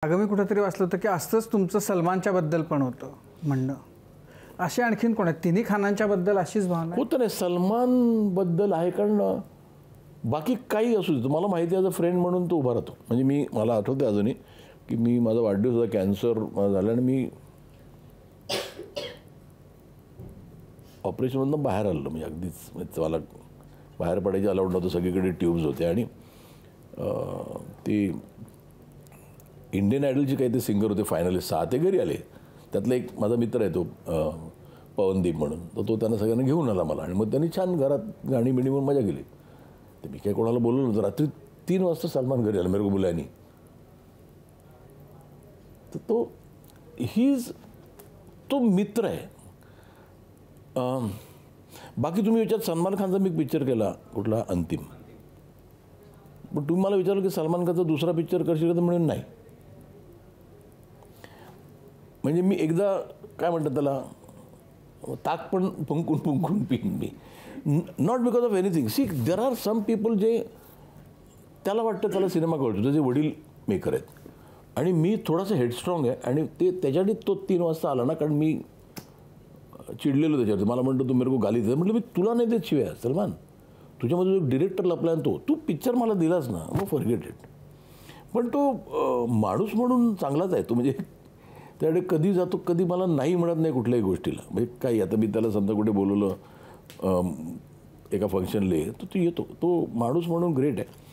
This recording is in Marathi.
आगामी कुठेतरी वाचलं होतं की असंच तुमचं सलमानच्या बद्दल पण होतं म्हणणं. असे आणखीन कोण आहेत? तिन्ही खानांच्या बद्दल अशीच भावना होतं नाही. सलमान बद्दल आहे, कारण बाकी काही असू दे, मला माहिती आहे, ॲज अ फ्रेंड म्हणून तो उभा राहतो. म्हणजे मला आठवतं अजूनही की माझा वाढदिवस होता, कॅन्सर झाला आणि मी ऑपरेशनमधून बाहेर आलो. म्हणजे अगदीच मला बाहेर पडायची अलाउड नव्हतं, सगळीकडे ट्यूब्स होते. आणि ती इंडियन आयडलचे काही ते सिंगर होते फायनलिस्ट, 6 ते घरी आले. त्यातला एक माझा मित्र आहे, तो पवनदीप म्हणून, तर तो त्यांना सगळ्यांना घेऊन आला मला. आणि मग त्यांनी छान घरात गाणी बिणी म्हणून मजा केली. तर मी काही कोणाला बोललो नव्हतं. रात्री 3 वाजता सलमान घरी आला, मेरे को बुलाया नहीं. तर तो मित्र आहे. बाकी तुम्ही विचार, सलमान खानचा मी पिक्चर केला कुठला, अंतिम. पण तुम्ही मला विचारलं की सलमान खानचा दुसरा पिक्चर करशील का, तर म्हणून नाही. म्हणजे मी एकदा काय म्हणतात त्याला, ताक पण फुंकून पिईन मी. Not because of anything. See, there are some people जे त्याला वाटतं त्याला सिनेमा कळतो, त्याचे वडील मेकर आहेत. आणि मी थोडासा हेडस्ट्रॉंग आहे. आणि त्याच्यासाठी तो 3 वाजता आला ना, कारण मी चिडलेलो त्याच्यावर. मला म्हणतो तू मेरे को गाली दे. म्हटलं मी तुला नाही देत शिवाय सलमान, तुझ्यामध्ये जो डिरेक्टर लपला आहे तू पिक्चर मला दिलास ना, मग फॉरगेट इट. पण तो माणूस म्हणून चांगलाच आहे तो. म्हणजे त्याकडे कधी जातो, कधी मला नाही म्हणत नाही कुठल्याही गोष्टीला. म्हणजे काही आता मी त्याला समजा कुठे बोलवलं एका फंक्शनले, तर तो येतो. तो माणूस म्हणून ग्रेट आहे.